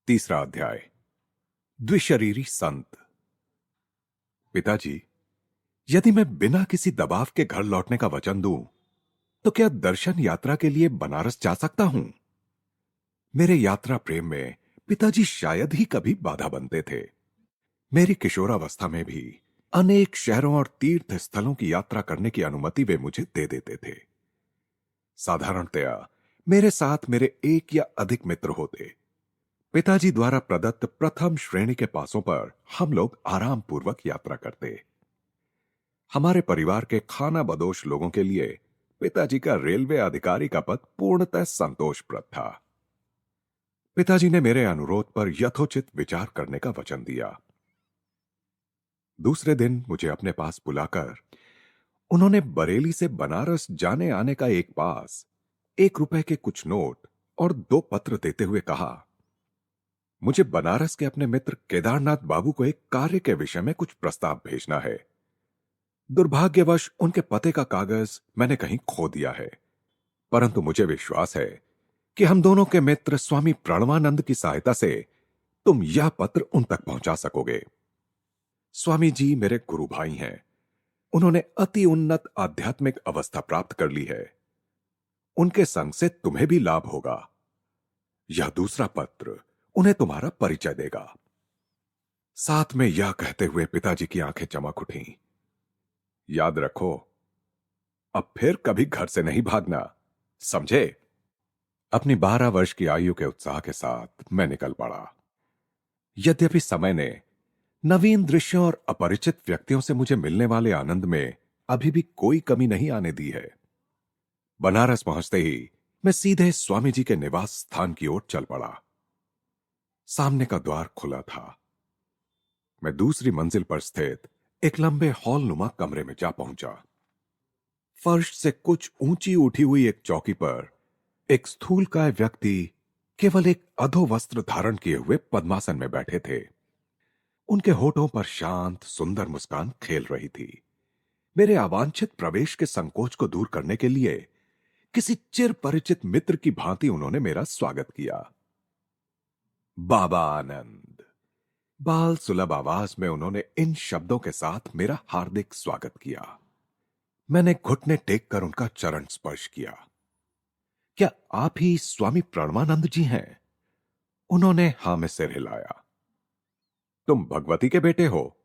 तीसरा अध्याय। द्विशरीरी संत। पिताजी, यदि मैं बिना किसी दबाव के घर लौटने का वचन दूं, तो क्या दर्शन यात्रा के लिए बनारस जा सकता हूं? मेरे यात्रा प्रेम में पिताजी शायद ही कभी बाधा बनते थे। मेरी किशोरावस्था में भी अनेक शहरों और तीर्थ स्थलों की यात्रा करने की अनुमति वे मुझे दे देते थे। साधारणतया मेरे साथ मेरे एक या अधिक मित्र होते। पिताजी द्वारा प्रदत्त प्रथम श्रेणी के पासों पर हम लोग आराम पूर्वक यात्रा करते। हमारे परिवार के खाना बदोश लोगों के लिए पिताजी का रेलवे अधिकारी का पद पूर्णतः संतोषप्रद था। पिताजी ने मेरे अनुरोध पर यथोचित विचार करने का वचन दिया। दूसरे दिन मुझे अपने पास बुलाकर उन्होंने बरेली से बनारस जाने आने का एक पास, 1 रुपए के कुछ नोट और 2 पत्र देते हुए कहा, मुझे बनारस के अपने मित्र केदारनाथ बाबू को एक कार्य के विषय में कुछ प्रस्ताव भेजना है। दुर्भाग्यवश उनके पते का कागज मैंने कहीं खो दिया है, परंतु मुझे विश्वास है कि हम दोनों के मित्र स्वामी प्रणवानंद की सहायता से तुम यह पत्र उन तक पहुंचा सकोगे। स्वामी जी मेरे गुरु भाई हैं। उन्होंने अति उन्नत आध्यात्मिक अवस्था प्राप्त कर ली है। उनके संग से तुम्हें भी लाभ होगा। यह दूसरा पत्र उन्हें तुम्हारा परिचय देगा। साथ में यह कहते हुए पिताजी की आंखें चमक उठीं। याद रखो, अब फिर कभी घर से नहीं भागना, समझे? अपनी 12 वर्ष की आयु के उत्साह के साथ मैं निकल पड़ा। यद्यपि समय ने नवीन दृश्यों और अपरिचित व्यक्तियों से मुझे मिलने वाले आनंद में अभी भी कोई कमी नहीं आने दी है। बनारस पहुंचते ही मैं सीधे स्वामी जी के निवास स्थान की ओर चल पड़ा। सामने का द्वार खुला था। मैं दूसरी मंजिल पर स्थित एक लंबे हॉल नुमा कमरे में जा पहुंचा। फर्श से कुछ ऊंची उठी हुई एक चौकी पर एक स्थूलकाय व्यक्ति केवल एक अधो वस्त्र धारण किए हुए पद्मासन में बैठे थे। उनके होठों पर शांत सुंदर मुस्कान खेल रही थी। मेरे अवांछित प्रवेश के संकोच को दूर करने के लिए किसी चिर परिचित मित्र की भांति उन्होंने मेरा स्वागत किया। बाबा आनंद, बाल सुलभ आवाज में उन्होंने इन शब्दों के साथ मेरा हार्दिक स्वागत किया। मैंने घुटने टेक कर उनका चरण स्पर्श किया। क्या आप ही स्वामी प्रणवानंद जी हैं? उन्होंने हां में सिर हिलाया। तुम भगवती के बेटे हो?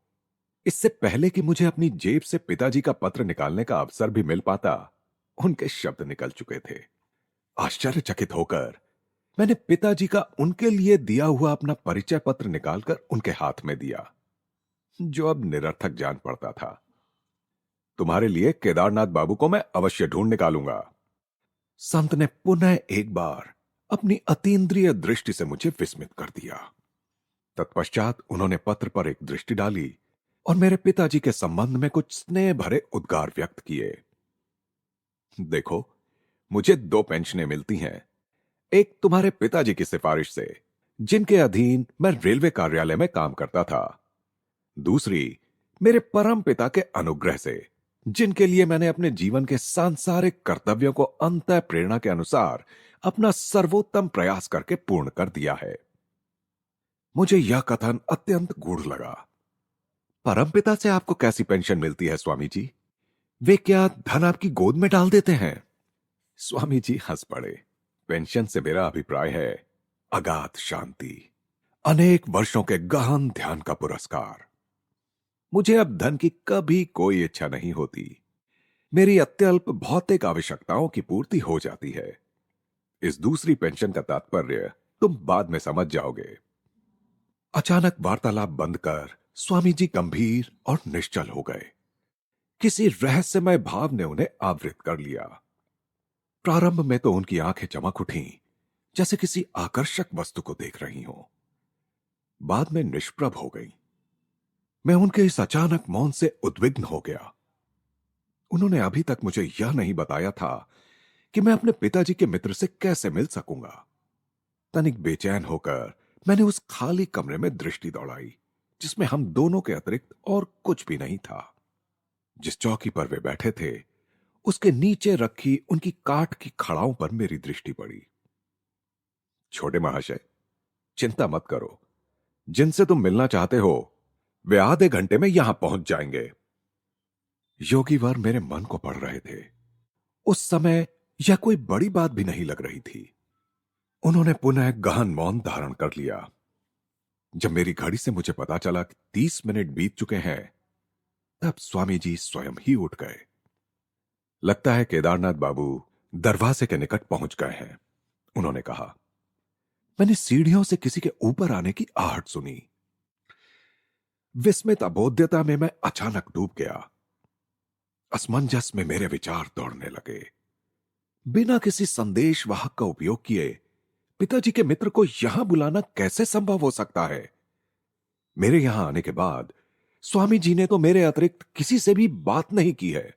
इससे पहले कि मुझे अपनी जेब से पिताजी का पत्र निकालने का अवसर भी मिल पाता, उनके शब्द निकल चुके थे। आश्चर्यचकित होकर मैंने पिताजी का उनके लिए दिया हुआ अपना परिचय पत्र निकालकर उनके हाथ में दिया, जो अब निरर्थक जान पड़ता था। तुम्हारे लिए केदारनाथ बाबू को मैं अवश्य ढूंढ निकालूंगा। संत ने पुनः एक बार अपनी अतीन्द्रिय दृष्टि से मुझे विस्मित कर दिया। तत्पश्चात उन्होंने पत्र पर एक दृष्टि डाली और मेरे पिताजी के संबंध में कुछ स्नेह भरे उद्गार व्यक्त किए। देखो, मुझे 2 पेंशनें मिलती हैं। एक तुम्हारे पिताजी की सिफारिश से, जिनके अधीन मैं रेलवे कार्यालय में काम करता था। दूसरी मेरे परम पिता के अनुग्रह से, जिनके लिए मैंने अपने जीवन के सांसारिक कर्तव्यों को अंतः प्रेरणा के अनुसार अपना सर्वोत्तम प्रयास करके पूर्ण कर दिया है। मुझे यह कथन अत्यंत गूढ़ लगा। परमपिता से आपको कैसी पेंशन मिलती है स्वामी जी? वे क्या धन आपकी गोद में डाल देते हैं? स्वामी जी हंस पड़े। पेंशन से मेरा अभिप्राय है अगाध शांति, अनेक वर्षों के गहन ध्यान का पुरस्कार। मुझे अब धन की कभी कोई इच्छा नहीं होती। मेरी अत्यल्प भौतिक आवश्यकताओं की पूर्ति हो जाती है। इस दूसरी पेंशन का तात्पर्य तुम बाद में समझ जाओगे। अचानक वार्तालाप बंद कर स्वामी जी गंभीर और निश्चल हो गए। किसी रहस्यमय भाव ने उन्हें आवृत कर लिया। प्रारंभ में तो उनकी आंखें चमक उठीं, जैसे किसी आकर्षक वस्तु को देख रही हों। बाद में निष्प्रभ हो गई। मैं उनके इस अचानक मौन से उद्विग्न हो गया। उन्होंने अभी तक मुझे यह नहीं बताया था कि मैं अपने पिताजी के मित्र से कैसे मिल सकूंगा। तनिक बेचैन होकर मैंने उस खाली कमरे में दृष्टि दौड़ाई, जिसमें हम दोनों के अतिरिक्त और कुछ भी नहीं था। जिस चौकी पर वे बैठे थे, उसके नीचे रखी उनकी काठ की खड़ाओं पर मेरी दृष्टि पड़ी। छोटे महाशय, चिंता मत करो, जिनसे तुम मिलना चाहते हो वे आधे घंटे में यहां पहुंच जाएंगे। योगीवर मेरे मन को पढ़ रहे थे। उस समय यह कोई बड़ी बात भी नहीं लग रही थी। उन्होंने पुनः गहन मौन धारण कर लिया। जब मेरी घड़ी से मुझे पता चला कि 30 मिनट बीत चुके हैं, तब स्वामी जी स्वयं ही उठ गए। लगता है केदारनाथ बाबू दरवाजे के निकट पहुंच गए हैं, उन्होंने कहा। मैंने सीढ़ियों से किसी के ऊपर आने की आहट सुनी। विस्मित अबोध्यता में मैं अचानक डूब गया। असमंजस में मेरे विचार दौड़ने लगे। बिना किसी संदेश वाहक का उपयोग किए पिताजी के मित्र को यहां बुलाना कैसे संभव हो सकता है? मेरे यहां आने के बाद स्वामी जी ने तो मेरे अतिरिक्त किसी से भी बात नहीं की है।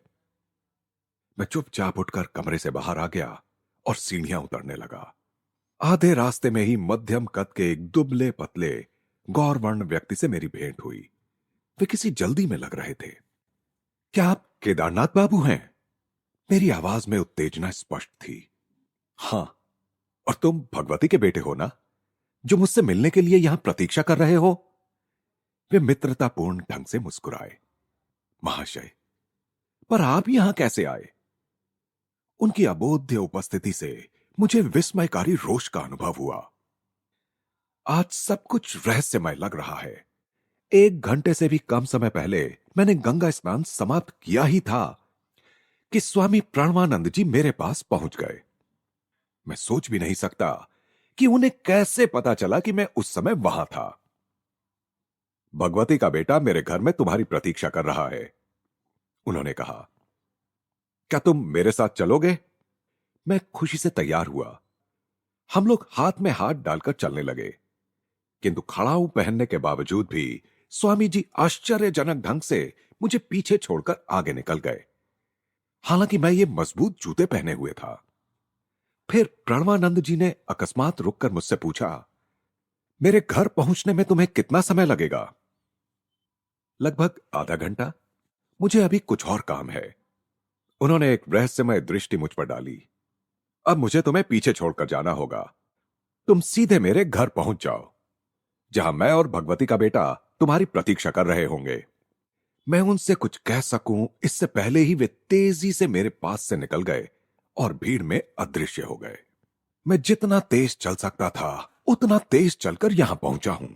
मैं चुपचाप उठकर कमरे से बाहर आ गया और सीढ़ियां उतरने लगा। आधे रास्ते में ही मध्यम कद के एक दुबले पतले गौरवर्ण व्यक्ति से मेरी भेंट हुई। वे किसी जल्दी में लग रहे थे। क्या आप केदारनाथ बाबू हैं? मेरी आवाज में उत्तेजना स्पष्ट थी। हां, और तुम भगवती के बेटे हो ना, जो मुझसे मिलने के लिए यहां प्रतीक्षा कर रहे हो? वे मित्रतापूर्ण ढंग से मुस्कुराए। महाशय, पर आप यहां कैसे आए? उनकी अबोध्य उपस्थिति से मुझे विस्मयकारी रोष का अनुभव हुआ। आज सब कुछ रहस्यमय लग रहा है। 1 घंटे से भी कम समय पहले मैंने गंगा स्नान समाप्त किया ही था कि स्वामी प्रणवानंद जी मेरे पास पहुंच गए। मैं सोच भी नहीं सकता कि उन्हें कैसे पता चला कि मैं उस समय वहां था। भगवती का बेटा मेरे घर में तुम्हारी प्रतीक्षा कर रहा है, उन्होंने कहा। क्या तुम मेरे साथ चलोगे? मैं खुशी से तैयार हुआ। हम लोग हाथ में हाथ डालकर चलने लगे, किंतु खड़ाऊ पहनने के बावजूद भी स्वामी जी आश्चर्यजनक ढंग से मुझे पीछे छोड़कर आगे निकल गए। हालांकि मैं ये मजबूत जूते पहने हुए था। फिर प्रणवानंद जी ने अकस्मात रुककर मुझसे पूछा, मेरे घर पहुंचने में तुम्हें कितना समय लगेगा? लगभग आधा घंटा। मुझे अभी कुछ और काम है। उन्होंने एक रहस्यमय दृष्टि मुझ पर डाली। अब मुझे तुम्हें पीछे छोड़कर जाना होगा। तुम सीधे मेरे घर पहुंच जाओ, जहां मैं और भगवती का बेटा तुम्हारी प्रतीक्षा कर रहे होंगे। मैं उनसे कुछ कह सकूं इससे पहले ही वे तेजी से मेरे पास से निकल गए और भीड़ में अदृश्य हो गए। मैं जितना तेज चल सकता था उतना तेज चलकर यहां पहुंचा हूं।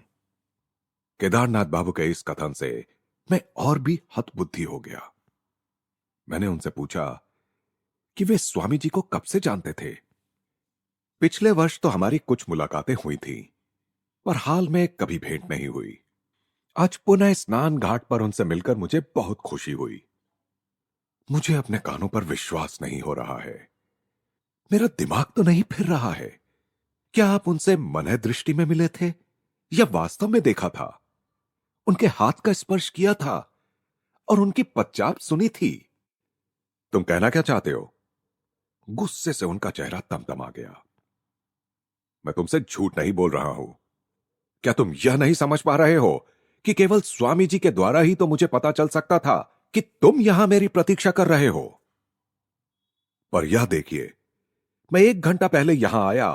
केदारनाथ बाबू के इस कथन से मैं और भी हतबुद्धि हो गया। मैंने उनसे पूछा कि वे स्वामी जी को कब से जानते थे। पिछले वर्ष तो हमारी कुछ मुलाकातें हुई थी, पर हाल में कभी भेंट नहीं हुई। आज पुनः स्नान घाट पर उनसे मिलकर मुझे बहुत खुशी हुई। मुझे अपने कानों पर विश्वास नहीं हो रहा है। मेरा दिमाग तो नहीं फिर रहा है। क्या आप उनसे मनः दृष्टि में मिले थे या वास्तव में देखा था? उनके हाथ का स्पर्श किया था और उनकी पदचाप सुनी थी? तुम कहना क्या चाहते हो? गुस्से से उनका चेहरा तमतमा गया। मैं तुमसे झूठ नहीं बोल रहा हूं। क्या तुम यह नहीं समझ पा रहे हो कि केवल स्वामी जी के द्वारा ही तो मुझे पता चल सकता था कि तुम यहां मेरी प्रतीक्षा कर रहे हो? पर यह देखिए, मैं 1 घंटा पहले यहां आया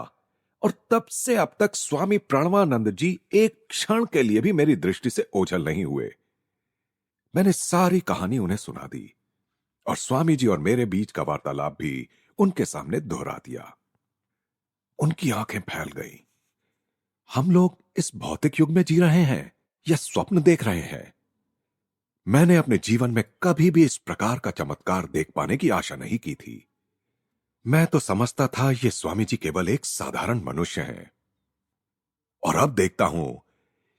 और तब से अब तक स्वामी प्रणवानंद जी एक क्षण के लिए भी मेरी दृष्टि से ओझल नहीं हुए। मैंने सारी कहानी उन्हें सुना दी और स्वामी जी और मेरे बीच का वार्तालाप भी उनके सामने दोहरा दिया। उनकी आंखें फैल गईं। हम लोग इस भौतिक युग में जी रहे हैं या स्वप्न देख रहे हैं? मैंने अपने जीवन में कभी भी इस प्रकार का चमत्कार देख पाने की आशा नहीं की थी। मैं तो समझता था ये स्वामी जी केवल एक साधारण मनुष्य हैं, और अब देखता हूं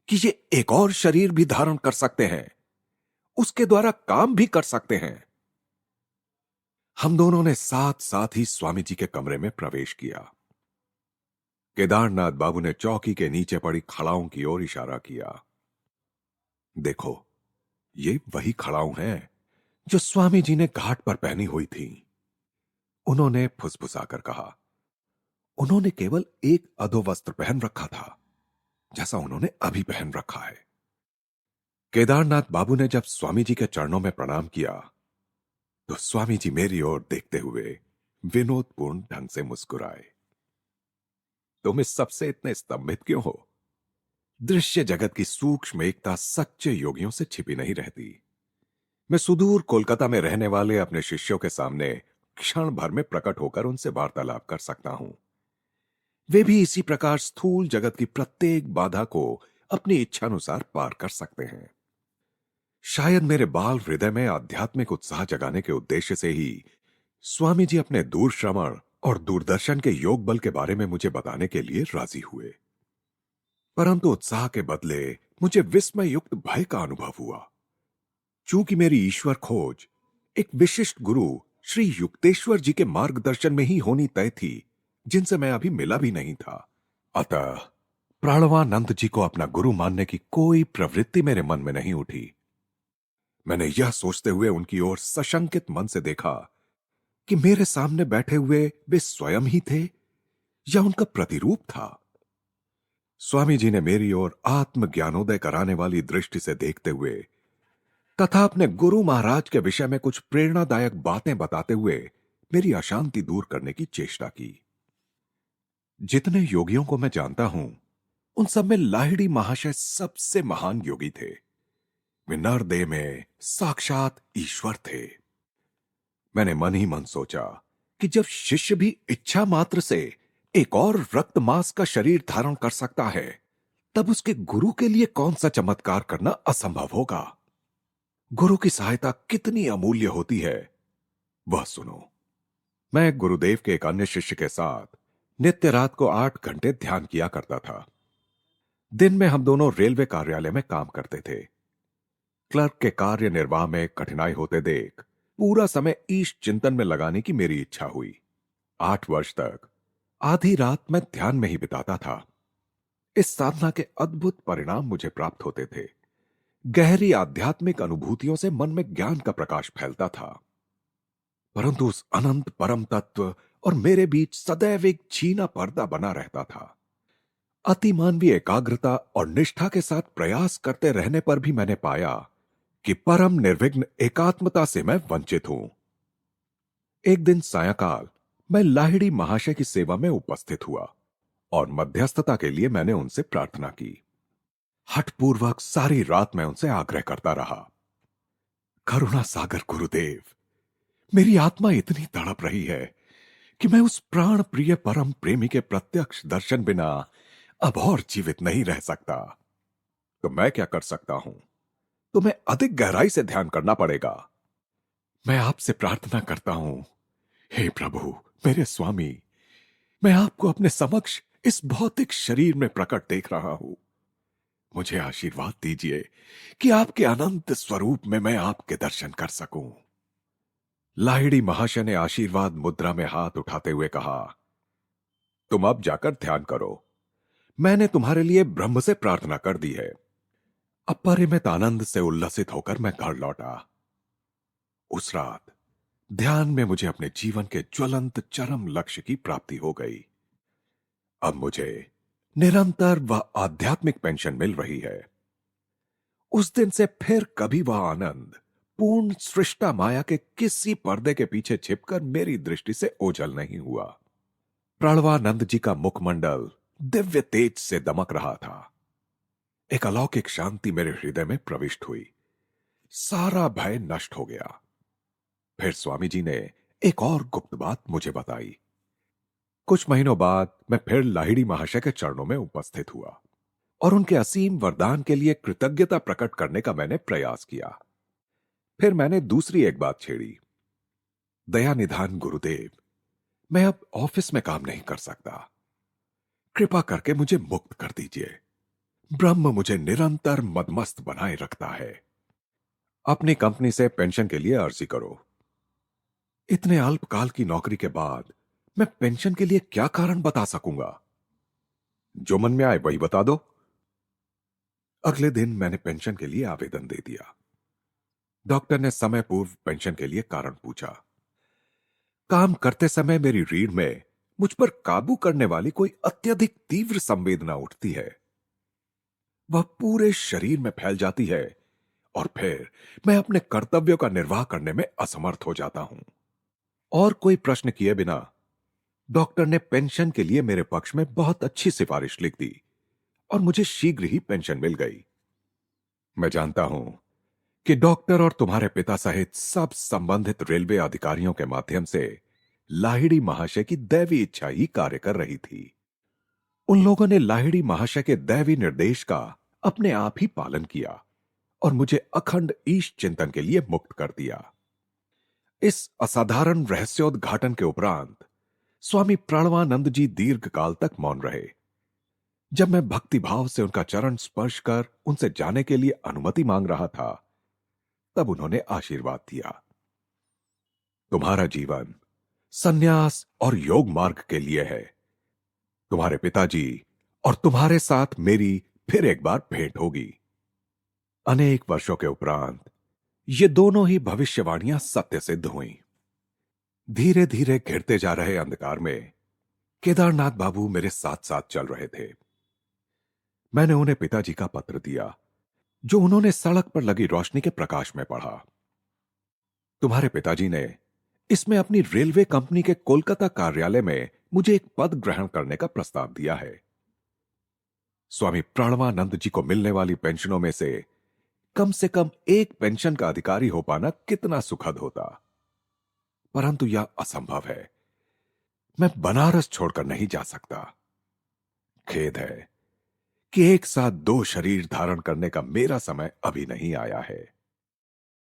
कि ये एक और शरीर भी धारण कर सकते हैं, उसके द्वारा काम भी कर सकते हैं। हम दोनों ने साथ साथ ही स्वामी जी के कमरे में प्रवेश किया। केदारनाथ बाबू ने चौकी के नीचे पड़ी खड़ाओं की ओर इशारा किया। देखो, ये वही खड़ाऊ हैं जो स्वामी जी ने घाट पर पहनी हुई थी, उन्होंने फुसफुसाकर कहा। उन्होंने केवल एक अधोवस्त्र पहन रखा था, जैसा उन्होंने अभी पहन रखा है। केदारनाथ बाबू ने जब स्वामी जी के चरणों में प्रणाम किया, तो स्वामी जी मेरी ओर देखते हुए विनोदपूर्ण ढंग से मुस्कुराए। तुम इस सबसे इतने स्तंभित क्यों हो? दृश्य जगत की सूक्ष्म एकता सच्चे योगियों से छिपी नहीं रहती। मैं सुदूर कोलकाता में रहने वाले अपने शिष्यों के सामने क्षण भर में प्रकट होकर उनसे वार्तालाप कर सकता हूं। वे भी इसी प्रकार स्थूल जगत की प्रत्येक बाधा को अपनी इच्छानुसार पार कर सकते हैं। शायद मेरे बाल हृदय में आध्यात्मिक उत्साह जगाने के उद्देश्य से ही स्वामी जी अपने दूर श्रवण और दूरदर्शन के योग बल के बारे में मुझे बताने के लिए राजी हुए। परंतु उत्साह के बदले मुझे विस्मय युक्त भय का अनुभव हुआ। चूंकि मेरी ईश्वर खोज एक विशिष्ट गुरु श्री युक्तेश्वर जी के मार्गदर्शन में ही होनी तय थी, जिनसे मैं अभी मिला भी नहीं था। अतः प्राणवानंद जी को अपना गुरु मानने की कोई प्रवृत्ति मेरे मन में नहीं उठी। मैंने यह सोचते हुए उनकी ओर सशंकित मन से देखा कि मेरे सामने बैठे हुए वे स्वयं ही थे या उनका प्रतिरूप था। स्वामी जी ने मेरी ओर आत्मज्ञानोदय कराने वाली दृष्टि से देखते हुए तथा अपने गुरु महाराज के विषय में कुछ प्रेरणादायक बातें बताते हुए मेरी अशांति दूर करने की चेष्टा की। जितने योगियों को मैं जानता हूं, उन सब में लाहिड़ी महाशय सबसे महान योगी थे। वे नरदेह में साक्षात ईश्वर थे। मैंने मन ही मन सोचा कि जब शिष्य भी इच्छा मात्र से एक और रक्त मांस का शरीर धारण कर सकता है, तब उसके गुरु के लिए कौन सा चमत्कार करना असंभव होगा। गुरु की सहायता कितनी अमूल्य होती है, वह सुनो। मैं गुरुदेव के एक अन्य शिष्य के साथ नित्य रात को 8 घंटे ध्यान किया करता था। दिन में हम दोनों रेलवे कार्यालय में काम करते थे। क्लर्क के कार्य निर्वाह में कठिनाई होते देख पूरा समय ईश चिंतन में लगाने की मेरी इच्छा हुई। 8 वर्ष तक आधी रात मैं ध्यान में ही बिताता था। इस साधना के अद्भुत परिणाम मुझे प्राप्त होते थे। गहरी आध्यात्मिक अनुभूतियों से मन में ज्ञान का प्रकाश फैलता था। परंतु उस अनंत परम तत्व और मेरे बीच सदैव एक छीना पर्दा बना रहता था। अतिमानवीय एकाग्रता और निष्ठा के साथ प्रयास करते रहने पर भी मैंने पाया कि परम निर्विघ्न एकात्मता से मैं वंचित हूं। एक दिन सायंकाल मैं लाहिड़ी महाशय की सेवा में उपस्थित हुआ और मध्यस्थता के लिए मैंने उनसे प्रार्थना की। हठपूर्वक सारी रात मैं उनसे आग्रह करता रहा, करुणा सागर गुरुदेव, मेरी आत्मा इतनी तड़प रही है कि मैं उस प्राण प्रिय परम प्रेमी के प्रत्यक्ष दर्शन बिना अब और जीवित नहीं रह सकता। तो मैं क्या कर सकता हूं? तुम्हें अधिक गहराई से ध्यान करना पड़ेगा। मैं आपसे प्रार्थना करता हूं, हे प्रभु, मेरे स्वामी, मैं आपको अपने समक्ष इस भौतिक शरीर में प्रकट देख रहा हूं। मुझे आशीर्वाद दीजिए कि आपके अनंत स्वरूप में मैं आपके दर्शन कर सकूं। लाहिड़ी महाशय ने आशीर्वाद मुद्रा में हाथ उठाते हुए कहा, तुम अब जाकर ध्यान करो। मैंने तुम्हारे लिए ब्रह्म से प्रार्थना कर दी है। अपरिमित आनंद से उल्लसित होकर मैं घर लौटा। उस रात ध्यान में मुझे अपने जीवन के ज्वलंत चरम लक्ष्य की प्राप्ति हो गई। अब मुझे निरंतर व आध्यात्मिक पेंशन मिल रही है। उस दिन से फिर कभी वह आनंद पूर्ण सृष्टा माया के किसी पर्दे के पीछे छिपकर मेरी दृष्टि से ओझल नहीं हुआ। प्रणवानंद जी का मुखमंडल दिव्य तेज से दमक रहा था। एक अलौकिक शांति मेरे हृदय में प्रविष्ट हुई। सारा भय नष्ट हो गया। फिर स्वामी जी ने एक और गुप्त बात मुझे बताई। कुछ महीनों बाद मैं फिर लाहिड़ी महाशय के चरणों में उपस्थित हुआ और उनके असीम वरदान के लिए कृतज्ञता प्रकट करने का मैंने प्रयास किया। फिर मैंने दूसरी एक बात छेड़ी, दया निधान गुरुदेव, मैं अब ऑफिस में काम नहीं कर सकता। कृपा करके मुझे मुक्त कर दीजिए। ब्रह्म मुझे निरंतर मदमस्त बनाए रखता है। अपनी कंपनी से पेंशन के लिए अर्जी करो। इतने अल्पकाल की नौकरी के बाद मैं पेंशन के लिए क्या कारण बता सकूंगा? जो मन में आए वही बता दो। अगले दिन मैंने पेंशन के लिए आवेदन दे दिया। डॉक्टर ने समय पूर्व पेंशन के लिए कारण पूछा। काम करते समय मेरी रीढ़ में मुझ पर काबू करने वाली कोई अत्यधिक तीव्र संवेदना उठती है। वह पूरे शरीर में फैल जाती है और फिर मैं अपने कर्तव्यों का निर्वाह करने में असमर्थ हो जाता हूं। और कोई प्रश्न किए बिना डॉक्टर ने पेंशन के लिए मेरे पक्ष में बहुत अच्छी सिफारिश लिख दी और मुझे शीघ्र ही पेंशन मिल गई। मैं जानता हूं कि डॉक्टर और तुम्हारे पिता सहित सब संबंधित रेलवे अधिकारियों के माध्यम से लाहिड़ी महाशय की दैवी इच्छा ही कार्य कर रही थी। उन लोगों ने लाहिड़ी महाशय के दैवी निर्देश का अपने आप ही पालन किया और मुझे अखंड ईश चिंतन के लिए मुक्त कर दिया। इस असाधारण रहस्योद्घाटन के उपरांत स्वामी प्रणवानंद जी दीर्घ काल तक मौन रहे। जब मैं भक्ति भाव से उनका चरण स्पर्श कर उनसे जाने के लिए अनुमति मांग रहा था, तब उन्होंने आशीर्वाद दिया। तुम्हारा जीवन सन्यास और योग मार्ग के लिए है। तुम्हारे पिताजी और तुम्हारे साथ मेरी फिर एक बार भेंट होगी। अनेक वर्षों के उपरांत ये दोनों ही भविष्यवाणियां सत्य सिद्ध हुईं। धीरे धीरे घिरते जा रहे अंधकार में केदारनाथ बाबू मेरे साथ साथ चल रहे थे। मैंने उन्हें पिताजी का पत्र दिया, जो उन्होंने सड़क पर लगी रोशनी के प्रकाश में पढ़ा। तुम्हारे पिताजी ने इसमें अपनी रेलवे कंपनी के कोलकाता कार्यालय में मुझे एक पद ग्रहण करने का प्रस्ताव दिया है। स्वामी प्रणवानंद जी को मिलने वाली पेंशनों में से कम एक पेंशन का अधिकारी हो पाना कितना सुखद होता, परंतु यह असंभव है। मैं बनारस छोड़कर नहीं जा सकता। खेद है कि एक साथ दो शरीर धारण करने का मेरा समय अभी नहीं आया है।